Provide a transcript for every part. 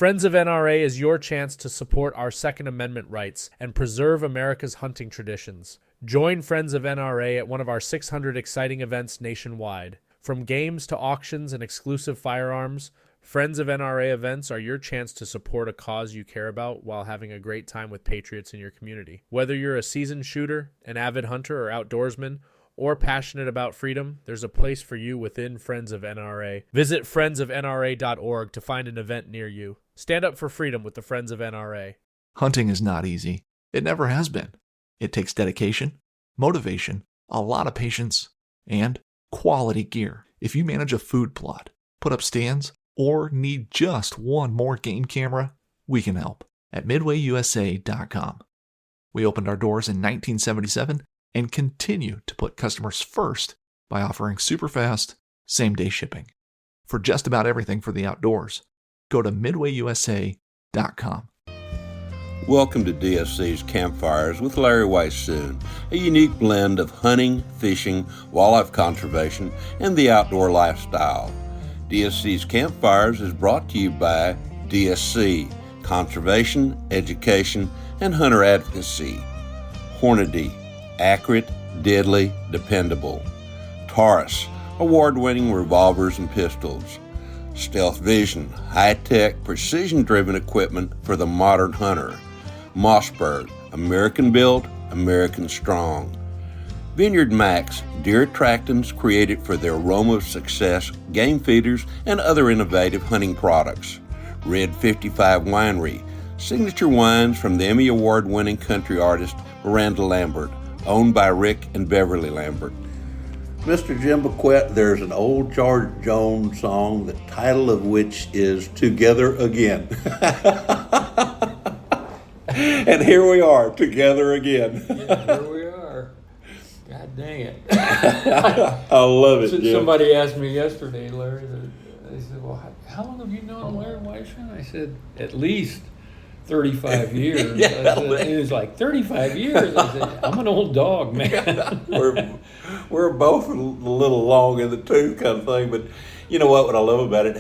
Friends of NRA is your chance to support our Second Amendment rights and preserve America's hunting traditions. Join Friends of NRA at one of our 600 exciting events nationwide. From games to auctions and exclusive firearms, Friends of NRA events are your chance to support a cause you care about while having a great time with patriots in your community. Whether you're a seasoned shooter, an avid hunter or outdoorsman, or passionate about freedom, there's a place for you within Friends of NRA. Visit friendsofnra.org to find an event near you. Stand up for freedom with the Friends of NRA. Hunting is not easy. It never has been. It takes dedication, motivation, a lot of patience, and quality gear. If you manage a food plot, put up stands, or need just one more game camera, we can help at MidwayUSA.com. We opened our doors in 1977 and continue to put customers first by offering super fast, same-day shipping. For just about everything for the outdoors, go to MidwayUSA.com. Welcome to DSC's Campfires with Larry Weissoon, a unique blend of hunting, fishing, wildlife conservation, and the outdoor lifestyle. DSC's Campfires is brought to you by DSC, Conservation, Education, and Hunter Advocacy. Hornady, accurate, deadly, dependable. Taurus, award-winning revolvers and pistols. Stealth Vision, high-tech, precision-driven equipment for the modern hunter. Mossberg, American-built, American-strong. Vineyard Max, deer attractants created for the aroma of success, game feeders, and other innovative hunting products. Red 55 Winery, signature wines from the Emmy Award-winning country artist Miranda Lambert, owned by Rick and Beverly Lambert. Mr. Jim Bequette, there's an old George Jones song, the title of which is Together Again. And here we are, together again. Yeah, here we are. God dang it. I love it, Jim. Somebody asked me yesterday, Larry, they said, well, how long have you known Larry Weissoon? I said, at least 35 years. Yeah, I said, it was like 35 years. I said, I'm an old dog, man. we're both a little long in the tooth kind of thing, but you know what I love about it?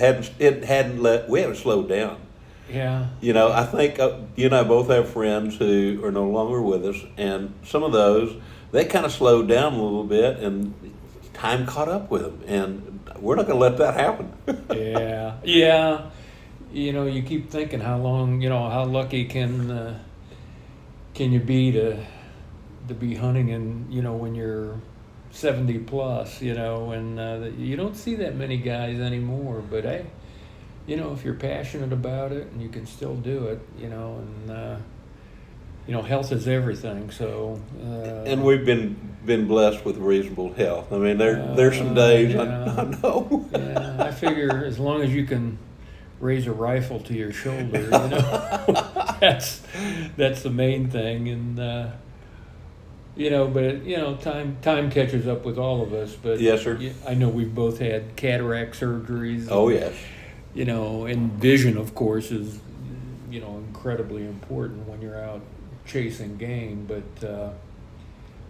We haven't slowed down. Yeah. You know, I think you and I both have friends who are no longer with us, and some of those, they kind of slowed down a little bit, and time caught up with them, and we're not going to let that happen. Yeah. You know, you keep thinking how how lucky can you be to be hunting and, when you're 70 plus, and you don't see that many guys anymore, but hey, if you're passionate about it and you can still do it, and health is everything. So and we've been blessed with reasonable health. I mean, there's some days I know. Yeah, I figure as long as you can raise a rifle to your shoulder, that's the main thing, and but time catches up with all of us. But yes, sir. I know we've both had cataract surgeries. Oh, yes. And vision, of course, is incredibly important when you're out chasing game. But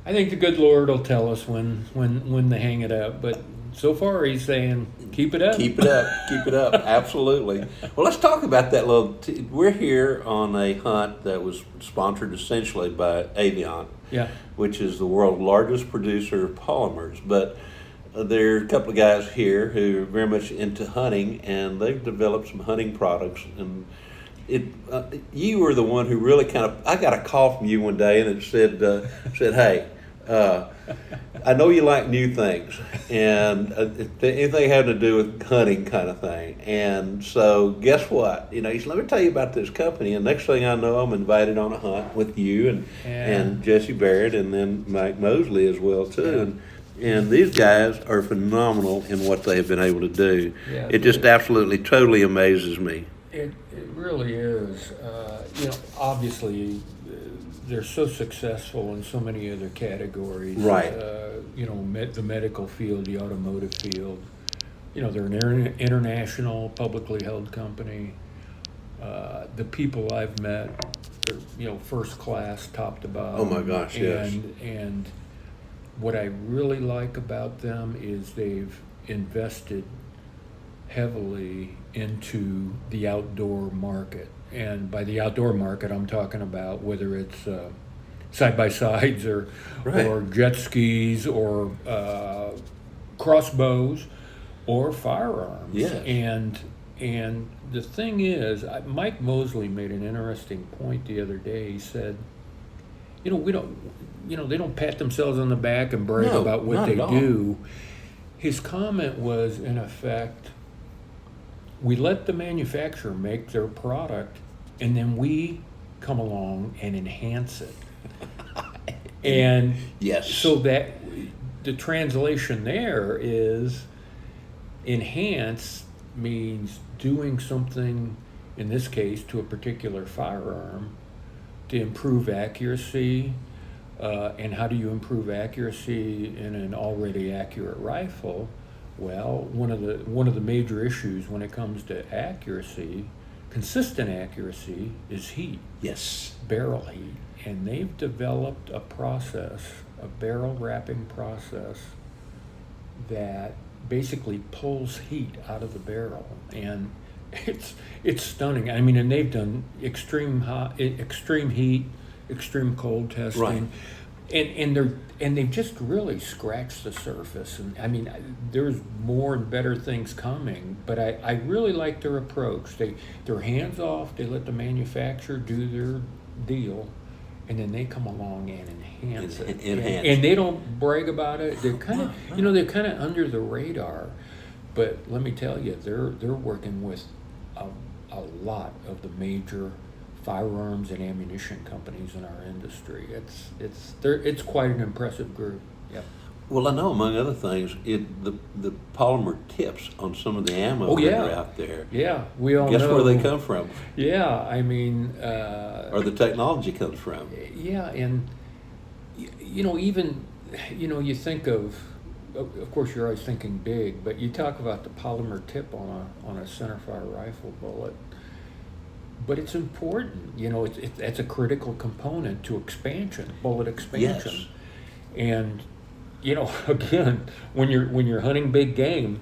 I think the good Lord will tell us when to hang it up. But so far, He's saying, keep it up. Keep it up. Keep it up. Absolutely. Well, let's talk about that little. We're here on a hunt that was sponsored essentially by Avion, which is the world's largest producer of polymers. But there are a couple of guys here who are very much into hunting, and they've developed some hunting products. And you were the one who really I got a call from you one day, and it said, hey, I know you like new things, and anything having to do with hunting kind of thing. And so guess what? He said, let me tell you about this company. And next thing I know, I'm invited on a hunt with you and Jesse Barrett, and then Mike Mosley as well, too. Yeah. And these guys are phenomenal in what they've been able to do. Yeah, it just absolutely, totally amazes me. It really is. Obviously, they're so successful in so many other categories. Right. The medical field, the automotive field. They're an international, publicly held company. The people I've met, they're first class, top to bottom. Oh my gosh, yes. And what I really like about them is they've invested heavily into the outdoor market. And by the outdoor market, I'm talking about whether it's side-by-sides or jet skis or crossbows or firearms. Yes. And the thing is, Mike Mosley made an interesting point the other day. He said, they don't pat themselves on the back and brag about what they do. His comment was, in effect, we let the manufacturer make their product, and then we come along and enhance it. And yes, so that the translation there is enhance means doing something, in this case, to a particular firearm to improve accuracy. And how do you improve accuracy in an already accurate rifle? Well, one of the major issues when it comes to accuracy, consistent accuracy, is heat. Yes. Barrel heat. And they've developed a process, a barrel wrapping process, that basically pulls heat out of the barrel. And it's stunning. I mean, and they've done extreme heat, extreme cold testing. Right. And they've just really scratched the surface. And I mean, there's more and better things coming, but I really like their approach. They're hands off. They let the manufacturer do their deal, and then they come along and enhance it. And they don't brag about it. They're kind of, they're kind of under the radar. But let me tell you, they're working with a lot of the major firearms and ammunition companies in our industry. It's quite an impressive group. Yep. Well, I know, among other things, the polymer tips on some of the ammo that are out there. Yeah, we all Guess know. where they come from. Yeah, I mean... or the technology comes from. Yeah, and, even, you think of course you're always thinking big, but you talk about the polymer tip on a centerfire rifle bullet. But it's important, it's a critical component to expansion, bullet expansion. Yes. And, again, when you're hunting big game,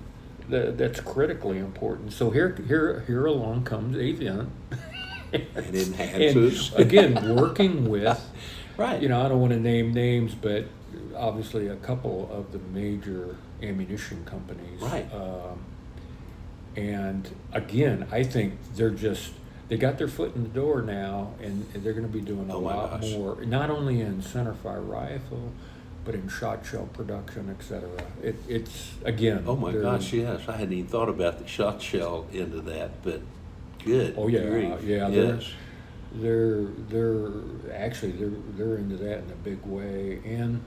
that's critically important. So here along comes Aviant. It enhances. And again, working with, right. I don't want to name names, but obviously a couple of the major ammunition companies. Right. And again, I think they got their foot in the door now, and they're going to be doing a lot more, not only in centerfire rifle, but in shot shell production, etc. It's again. Oh my gosh, yes! I hadn't even thought about the shot shell into that, but good. Oh yeah, grief. yeah. Yes. They're actually they're into that in a big way, and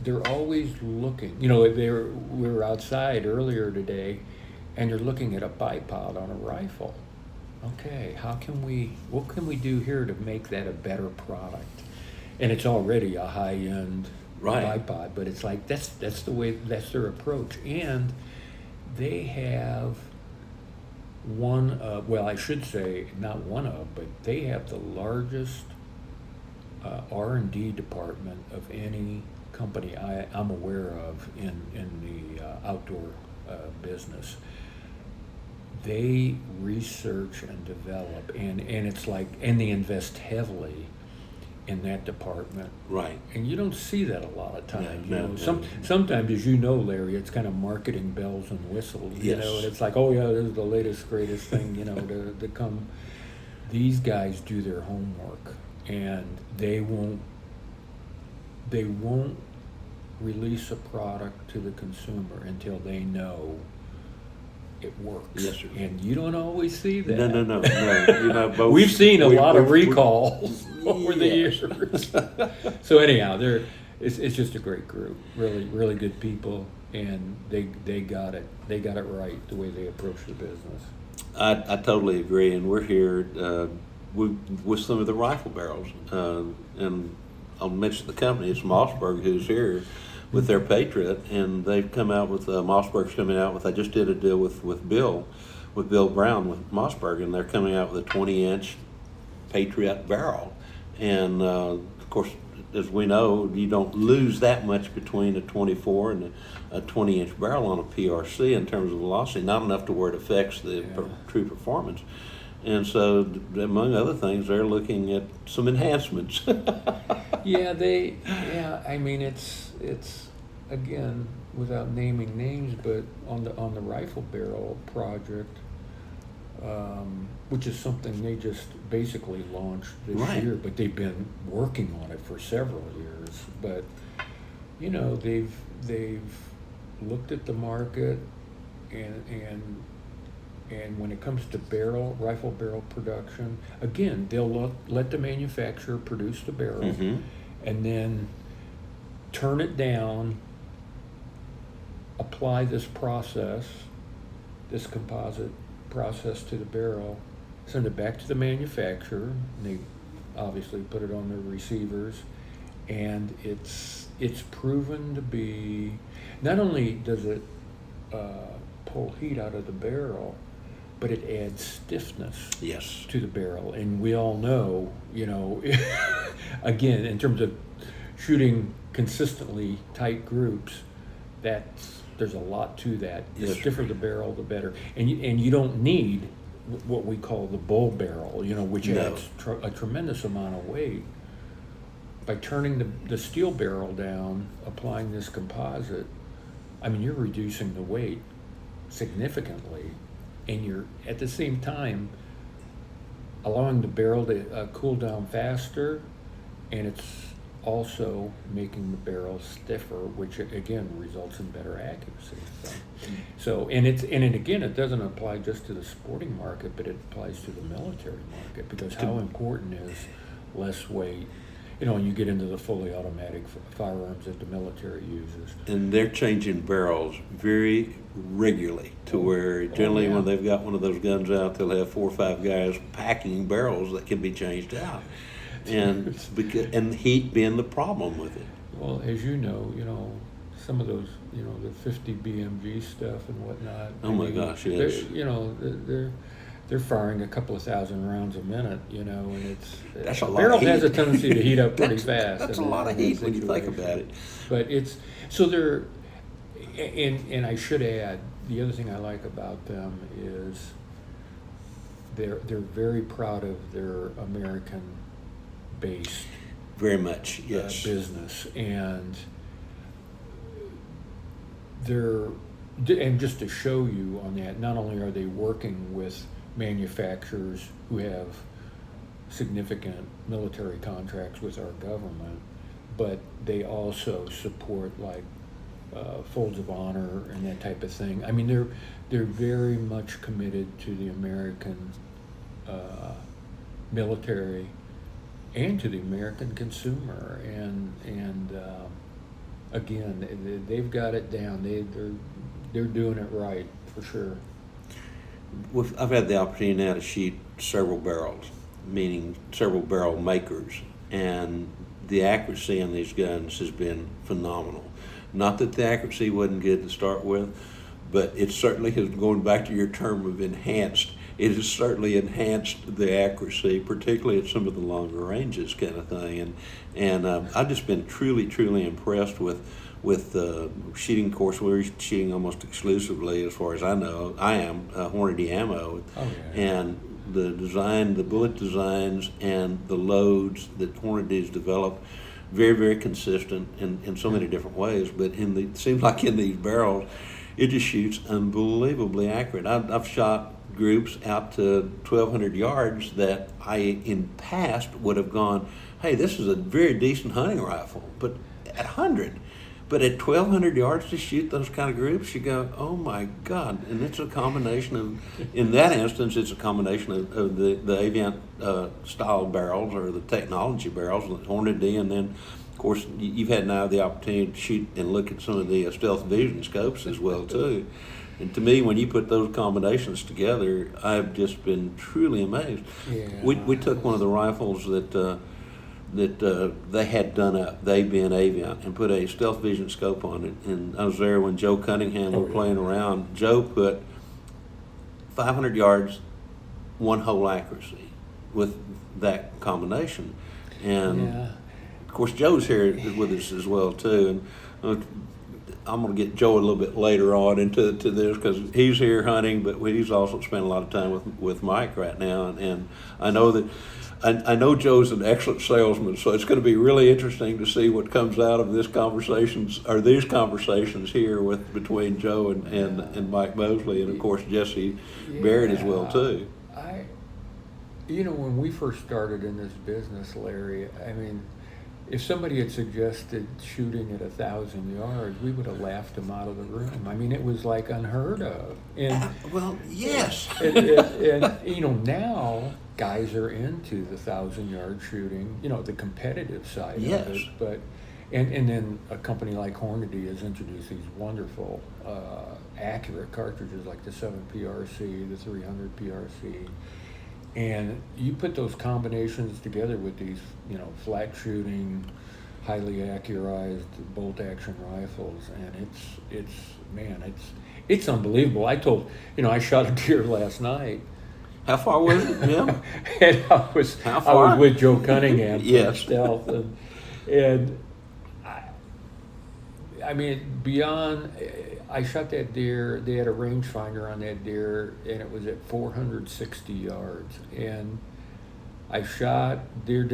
they're always looking. We were outside earlier today, and you're looking at a bipod on a rifle. Okay, what can we do here to make that a better product? And it's already a high-end bipod, but it's like that's their approach. And they have but they have the largest R&D department of any company I'm aware of in the outdoor business. They research and develop, and it's like, and they invest heavily in that department. Right. And you don't see that a lot of times. No. Sometimes, as you know, Larry, it's kind of marketing bells and whistles. Yes. And it's like, oh yeah, this is the latest, greatest thing, to come. These guys do their homework, and they won't release a product to the consumer until they know it works. Yes, sir. And you don't always see that. No. But We've seen a lot of recalls over the years. So anyhow, it's just a great group. Really, really good people, and they got it. They got it right the way they approach the business. I totally agree, and we're here with some of the rifle barrels, and I'll mention the company. It's Mossberg who's here with their Patriot, and they've come out with Mossberg's coming out with. I just did a deal with Bill Brown with Mossberg, and they're coming out with a 20-inch Patriot barrel, and of course as we know, you don't lose that much between a 24 and a 20-inch barrel on a PRC in terms of velocity, not enough to where it affects the true performance. And so, among other things, they're looking at some enhancements. I mean, it's again, without naming names, but on the rifle barrel project, which is something they just basically launched this year, but they've been working on it for several years. But you know, they've looked at the market, and when it comes to rifle barrel production, again, they'll let the manufacturer produce the barrel, and then turn it down, apply this composite process to the barrel, send it back to the manufacturer, and they obviously put it on their receivers, and it's proven to be, not only does it pull heat out of the barrel, but it adds stiffness to the barrel. And we all know, you know, again, in terms of shooting consistently tight groups, there's a lot to that. The stiffer the barrel, the better. And you don't need what we call the bull barrel, you know, which adds a tremendous amount of weight. By turning the steel barrel down, applying this composite, I mean, you're reducing the weight significantly, and you're at the same time allowing the barrel to cool down faster, and it's also making the barrel stiffer, which again results in better accuracy. So and again, it doesn't apply just to the sporting market, but it applies to the military market, because how important is less weight? You know, when you get into the fully automatic firearms that the military uses. And they're changing barrels very regularly to where generally when they've got one of those guns out, they'll have 4 or 5 guys packing barrels that can be changed out. And heat being the problem with it. Well, as you know, some of those, you know, the 50 BMG stuff and whatnot. Oh my gosh, yes. They're firing a couple of thousand rounds a minute, you know, and that's a lot barrel of heat. has a tendency to heat up pretty fast. That's a lot of heat when you think about it. But it's so they're, and I should add, the other thing I like about them is they're very proud of their American-based very much, yes, business, and just to show you on that, not only are they working with manufacturers who have significant military contracts with our government, but they also support like Folds of Honor and that type of thing. I mean, they're very much committed to the American military and to the American consumer, and again, they've got it down. They're doing it right for sure. I've had the opportunity now to shoot several barrels, meaning several barrel makers, and the accuracy on these guns has been phenomenal. Not that the accuracy wasn't good to start with, but it certainly has, going back to your term of enhanced, it has certainly enhanced the accuracy, particularly at some of the longer ranges kind of thing. And I've just been truly, truly impressed with shooting. Of course, we're shooting almost exclusively, as far as I know, Hornady ammo. And the design, the bullet designs, and the loads that Hornady's developed, very, very consistent in so many different ways. But it seems like in these barrels, it just shoots unbelievably accurate. I've shot groups out to 1,200 yards that I, in past, would have gone, hey, this is a very decent hunting rifle, but at 100. But at 1,200 yards to shoot those kind of groups, you go, oh my God. And it's a combination of, in that instance, it's a combination of the Aviant style barrels, or the technology barrels, Hornady, and then, of course, you've had now the opportunity to shoot and look at some of the stealth vision scopes as well, too. And to me, when you put those combinations together, I've just been truly amazed. Yeah. We took one of the rifles that they had done up, they being Aviant, and put a stealth vision scope on it. And I was there when Joe Cunningham were playing around. Joe put 500 yards, one hole accuracy with that combination. And of course, Joe's here with us as well too, and I'm going to get Joe a little bit later on into this because he's here hunting, but he's also spent a lot of time with Mike right now, and I know that. I know Joe's an excellent salesman, so it's going to be really interesting to see what comes out of these conversations here between Joe and Mike Mosley, and of course Jesse Barrett as well too. When we first started in this business, Larry, I mean, if somebody had suggested shooting at 1,000 yards, we would have laughed them out of the room. I mean, it was like unheard of. And well, yes. and now guys are into the 1,000-yard shooting, the competitive side of it. But and then a company like Hornady has introduced these wonderful, accurate cartridges like the 7 PRC, the 300 PRC. And you put those combinations together with these, flat shooting, highly accurized bolt action rifles, and it's unbelievable. I told, I shot a deer last night. How far was it, Jim? And I was with Joe Cunningham. Yes. Stealth, and I mean, beyond. I shot that deer. They had a rangefinder on that deer, and it was at 460 yards. And I shot. Deer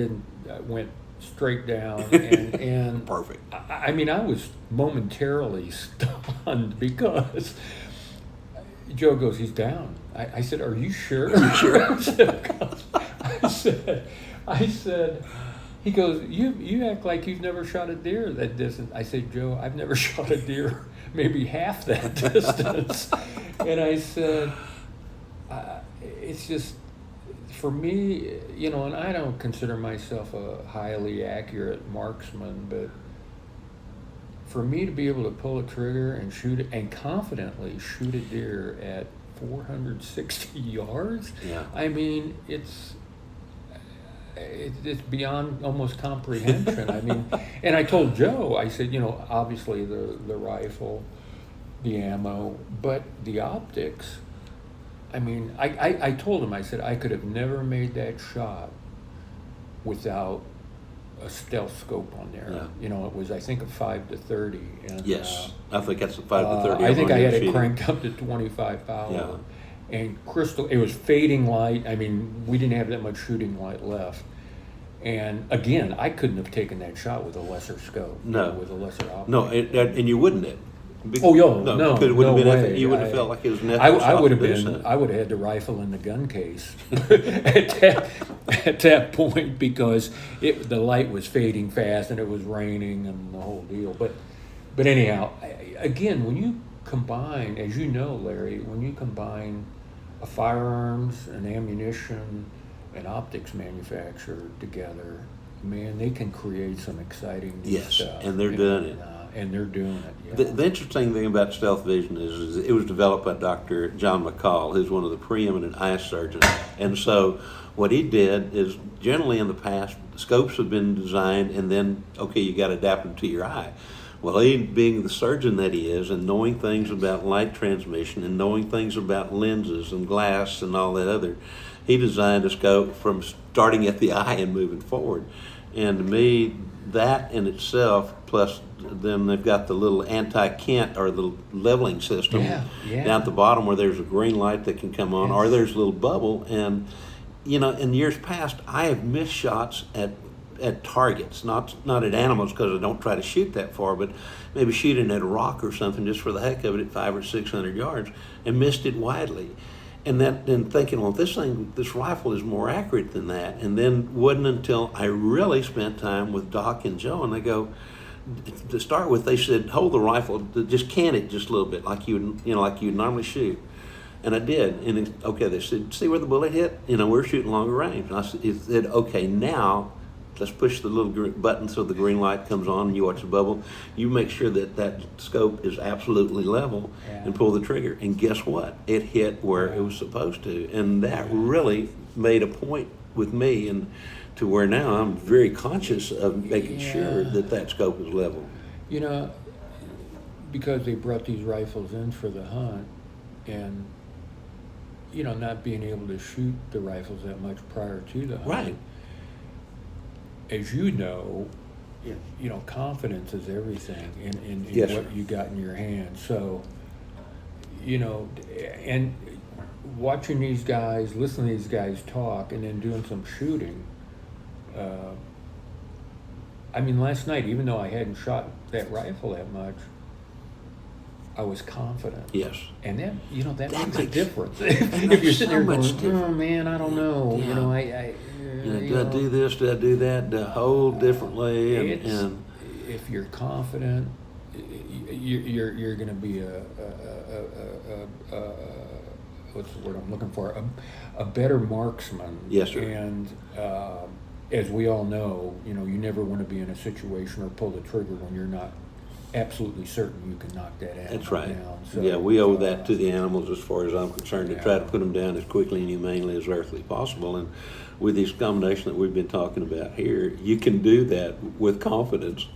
went straight down, and perfect. I mean, I was momentarily stunned because Joe goes, "He's down." I said, "Are you sure?" Are you sure? I said. He goes, you act like you've never shot a deer that distance. I said, Joe, I've never shot a deer maybe half that distance. And I said, it's just, for me, and I don't consider myself a highly accurate marksman, but for me to be able to pull a trigger and shoot it, and confidently shoot a deer at 460 yards, I mean, it's beyond almost comprehension. I mean, and I told Joe, I said, obviously the rifle, the ammo, but the optics. I mean, I told him, I said, I could have never made that shot without a stealth scope on there. Yeah. It was, I think, a 5-30. And, yes, I think that's a 5-30. I think I had it cranked up to 25 power. Yeah. And it was fading light. I mean, we didn't have that much shooting light left. And again, I couldn't have taken that shot with a lesser scope. No. With a lesser optic. No, and you wouldn't have. No, because it wouldn't no have been way. You wouldn't have felt like it was an I would have had the rifle in the gun case at that point, because the light was fading fast and it was raining and the whole deal. But anyhow, again, when you combine, as you know, Larry, when you combine a firearms, an ammunition, an optics manufacturer together, man, they can create some exciting new stuff. And they're doing it. And they're doing it. Yeah. The interesting thing about stealth vision is it was developed by Dr. John McCall, who's one of the preeminent eye surgeons. And so what he did is, generally in the past, scopes have been designed and then, you got to adapt them to your eye. Well, he, being the surgeon that he is, and knowing things about light transmission and knowing things about lenses and glass and all that other, he designed a scope from starting at the eye and moving forward. And to me, that in itself, plus then they've got the little anti-kent or the leveling system down at the bottom where there's a green light that can come on, or there's a little bubble. And, in years past, I have missed shots at targets, not at animals, because I don't try to shoot that far, but maybe shooting at a rock or something just for the heck of it at 500 or 600 yards, and missed it widely. And then thinking, well, this rifle is more accurate than that. And then wasn't until I really spent time with Doc and Joe, and they go, to start with, they said, hold the rifle, just can it just a little bit, like you normally shoot. And I did. And they said, see where the bullet hit? We're shooting longer range. And I said, okay, now let's push the little button so the green light comes on and you watch the bubble. You make sure that scope is absolutely level and pull the trigger. And guess what? It hit where it was supposed to. And that really made a point with me, and to where now I'm very conscious of making sure that scope is level. Because they brought these rifles in for the hunt, and not being able to shoot the rifles that much prior to the hunt. Right. As you know, confidence is everything in Yes, what sir. you got in your hand. So, and watching these guys, listening to these guys talk, and then doing some shooting. I mean, last night, even though I hadn't shot that rifle that much, I was confident. Yes. And that That makes a makes- difference. makes If you're sitting so there much going, oh difference. man, I don't know. Yeah. Do I do this? Do I do that? Do I hold differently? And If you're confident, you're going to be what's the word I'm looking for? A better marksman. Yes, sir. And as we all know, you never want to be in a situation or pull the trigger when you're not absolutely certain you can knock that animal that's right. down. So, Yeah, we owe that to the animals as far as I'm concerned, to Yeah. try to put them down as quickly and humanely as earthly possible. And with this combination that we've been talking about here, you can do that with confidence.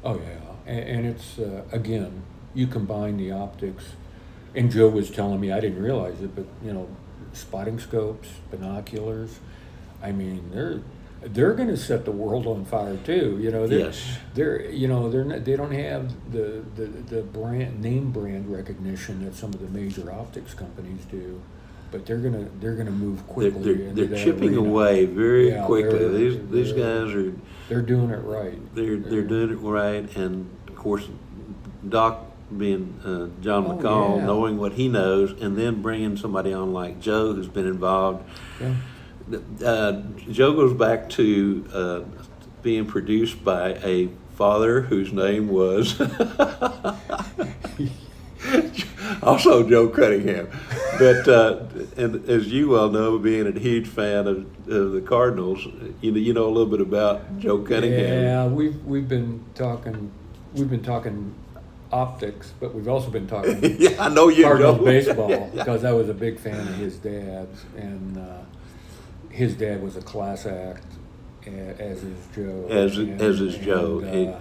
Oh yeah, and it's again, you combine the optics, and Joe was telling me, I didn't realize it, but spotting scopes, binoculars, I mean they're going to set the world on fire too. Yes. They don't have the name brand recognition that some of the major optics companies do, but they're gonna move quickly. They're into that chipping arena. away very Yeah, quickly. These guys are They're doing it right. they're doing it right, and of course, Doc being John Oh, McCall, yeah. knowing what he knows, and then bringing somebody on like Joe, who's been involved. Yeah. Joe goes back to being produced by a father whose name was also Joe Cunningham. But and as you well know, being a huge fan of the Cardinals, you know a little bit about Joe Cunningham. Yeah, we've been talking optics, but we've also been talking Yeah, I know you, Cardinals Joe. baseball because I was a big fan of his dad's, and his dad was a class act, as is Joe. As is Joe.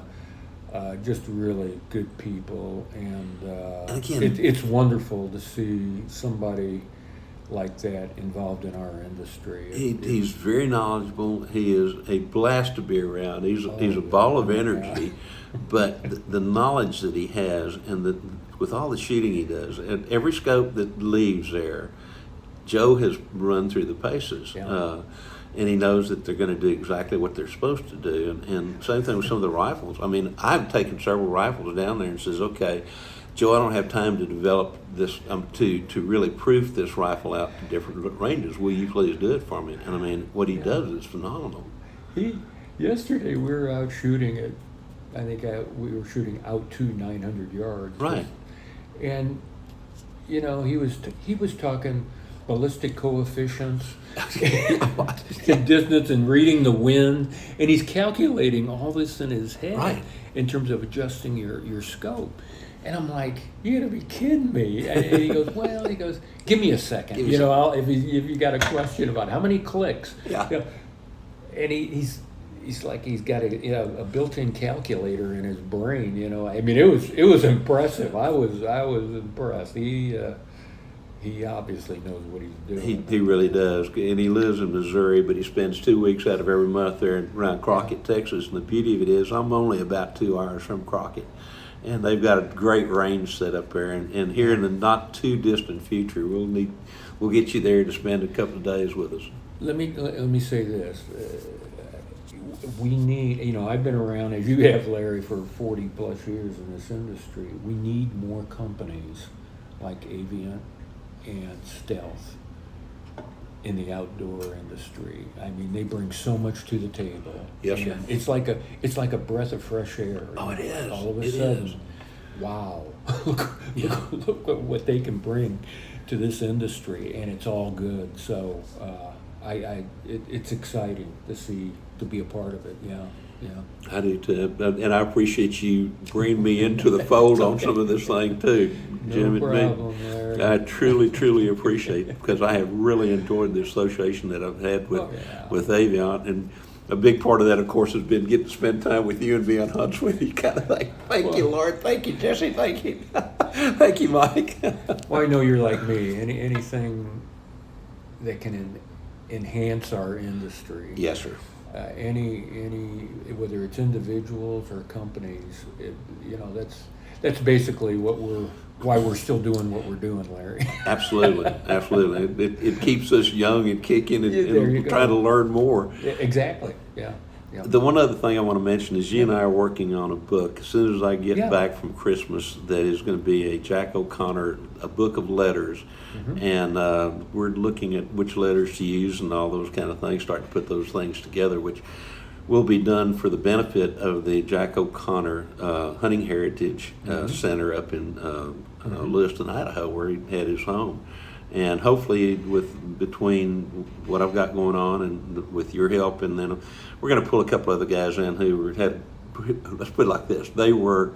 Just really good people, and Again- it's wonderful to see somebody like that involved in our industry. He's very knowledgeable. He is a blast to be around. He's a ball of energy, but the knowledge that he has, and with all the shooting he does, and every scope that leaves there, Joe has run through the paces. Yeah. And he knows that they're going to do exactly what they're supposed to do. And same thing with some of the rifles. I mean, I've taken several rifles down there and says, okay, Joe, I don't have time to develop this, to really proof this rifle out to different ranges. Will you please do it for me? And I mean, what he does is phenomenal. Yesterday we were out shooting at, I think we were shooting out to 900 yards. Right. And he was talking ballistic coefficients and distance and reading the wind, and he's calculating all this in his head Right. in terms of adjusting your scope. And I'm like, you gotta be kidding me. And he goes, well, give me a second. Give me a If you got a question about how many clicks. Yeah. And he's like he's got a built-in calculator in his brain. I mean, it was impressive. I was impressed. He obviously knows what he's doing. He really does. And he lives in Missouri, but he spends 2 weeks out of every month there around Crockett, Texas. And the beauty of it is I'm only about 2 hours from Crockett. And they've got a great range set up there. And here in the not too distant future, we'll get you there to spend a couple of days with us. Let me say this. We need, I've been around, as you have, Larry, for 40 plus years in this industry. We need more companies like Aviant and Stealth in the outdoor industry. I mean, they bring so much to the table. Yes, sir. And it's like a breath of fresh air. Oh, it is. All of a It sudden, is. wow, look what they can bring to this industry, and it's all good. So it's exciting to be a part of it. Yeah. I do too, and I appreciate you bringing me into the fold on some of this thing too, Jim. No problem, Larry. I truly appreciate it because I have really enjoyed the association that I've had with Aviant, and a big part of that, of course, has been getting to spend time with you and be on hunts with you. Kind of like, thank you, Lord, thank you, Jesse, thank you, thank you, Mike. Well, I know you're like me. Anything that can enhance our industry. Yes, sir. any whether it's individuals or companies, that's basically why we're still doing what we're doing, Larry. Absolutely, absolutely. It keeps us young and kicking and trying to learn more. Exactly. Yeah. Yeah. The one other thing I want to mention is you and I are working on a book. As soon as I get back from Christmas, that is going to be a Jack O'Connor, a book of letters. Mm-hmm. And we're looking at which letters to use and all those kind of things, starting to put those things together, which will be done for the benefit of the Jack O'Connor Hunting Heritage Center up in Lewiston, Idaho, where he had his home. And hopefully, between what I've got going on and with your help, and then we're going to pull a couple other guys in who had, let's put it like this, they were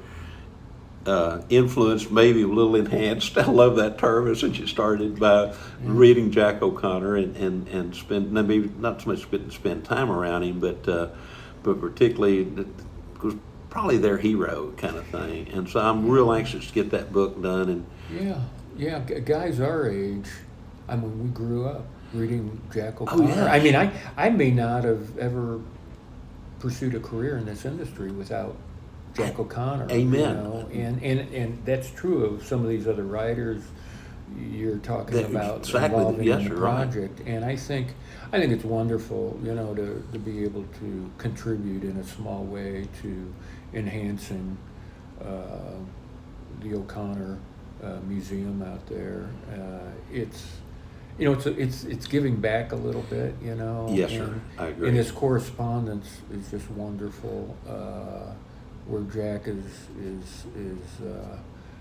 influenced, maybe a little enhanced, I love that term, since you started, by reading Jack O'Connor and spend, maybe not so much spend time around him, but particularly, it was probably their hero kind of thing. And so I'm real anxious to get that book done. And Yeah, guys our age, I mean, we grew up reading Jack O'Connor. Oh, yeah. I mean, I may not have ever pursued a career in this industry without Jack O'Connor. Amen. And that's true of some of these other writers you're talking about exactly. involving Yes, in the you're right. project. And I think it's wonderful, to be able to contribute in a small way to enhancing the O'Connor museum out there. It's giving back a little bit, Yes, sir. I agree. And his correspondence is just wonderful, where Jack is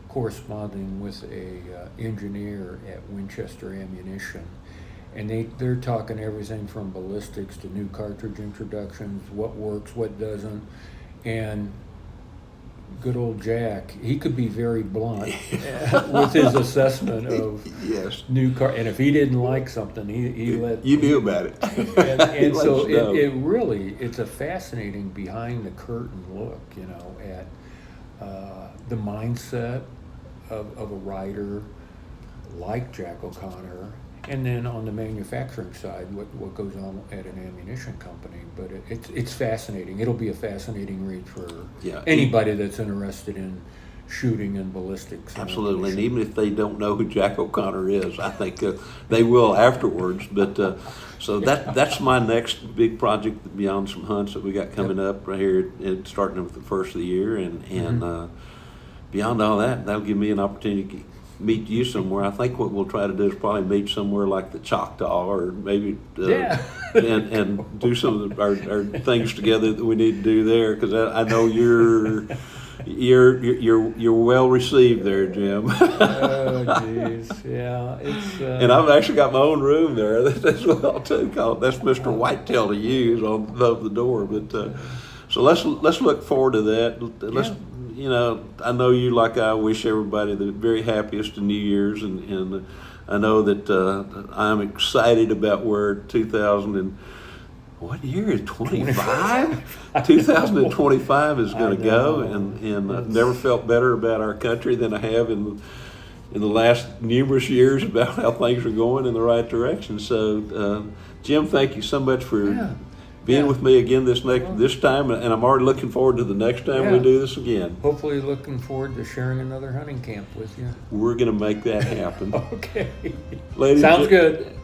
corresponding with a engineer at Winchester Ammunition, and they're talking everything from ballistics to new cartridge introductions, what works, what doesn't, and good old Jack, he could be very blunt with his assessment of new car. And if he didn't like something, he let you knew about it. and so it's a fascinating behind the curtain look, at the mindset of a writer like Jack O'Connor. And then on the manufacturing side, what goes on at an ammunition company. But it's fascinating. It'll be a fascinating read for anybody that's interested in shooting and ballistics. Absolutely, and even if they don't know who Jack O'Connor is, I think they will afterwards. But so that's my next big project beyond some hunts that we got coming up right here, starting with the first of the year, and beyond all that, that'll give me an opportunity to meet you somewhere. I think what we'll try to do is probably meet somewhere like the Choctaw, or maybe and do some of our things together that we need to do there, because I know you're well received there, Jim. Oh, geez, yeah, it's and I've actually got my own room there as well too. That's Mr. Whitetail to use on above the door. But so let's look forward to that. I know you, like I, wish everybody the very happiest of New Year's, and I know that I'm excited about where what year is 25? 2025 is going to go, and I've never felt better about our country than I have in the last numerous years about how things are going in the right direction. So, Jim, thank you so much for being with me again this time, and I'm already looking forward to the next time we do this again. Hopefully looking forward to sharing another hunting camp with you. We're going to make that happen. Okay. Sounds good.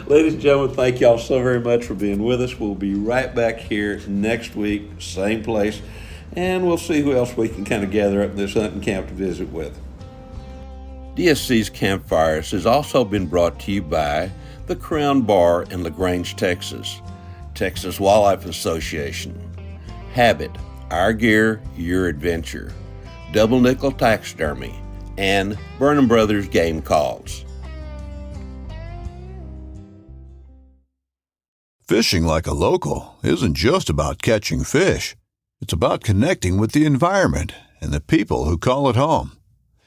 Ladies and gentlemen, thank y'all so very much for being with us. We'll be right back here next week, same place, and we'll see who else we can kind of gather up this hunting camp to visit with. DSC's Campfires has also been brought to you by the Crown Bar in LaGrange, Texas, Texas Wildlife Association, Habit, Our Gear, Your Adventure, Double Nickel Taxidermy, and Burnham Brothers Game Calls. Fishing like a local isn't just about catching fish. It's about connecting with the environment and the people who call it home.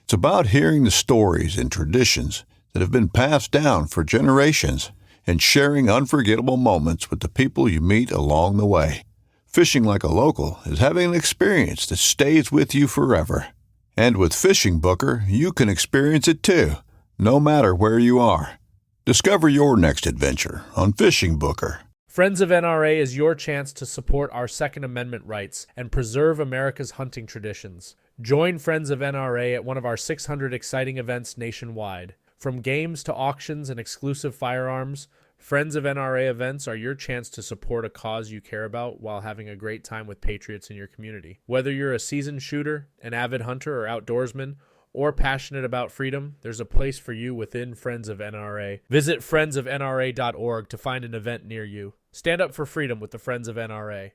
It's about hearing the stories and traditions that have been passed down for generations and sharing unforgettable moments with the people you meet along the way. Fishing like a local is having an experience that stays with you forever. And with Fishing Booker, you can experience it too, no matter where you are. Discover your next adventure on Fishing Booker. Friends of NRA is your chance to support our Second Amendment rights and preserve America's hunting traditions. Join Friends of NRA at one of our 600 exciting events nationwide. From games to auctions and exclusive firearms, Friends of NRA events are your chance to support a cause you care about while having a great time with patriots in your community. Whether you're a seasoned shooter, an avid hunter or outdoorsman, or passionate about freedom, there's a place for you within Friends of NRA. Visit friendsofnra.org to find an event near you. Stand up for freedom with the Friends of NRA.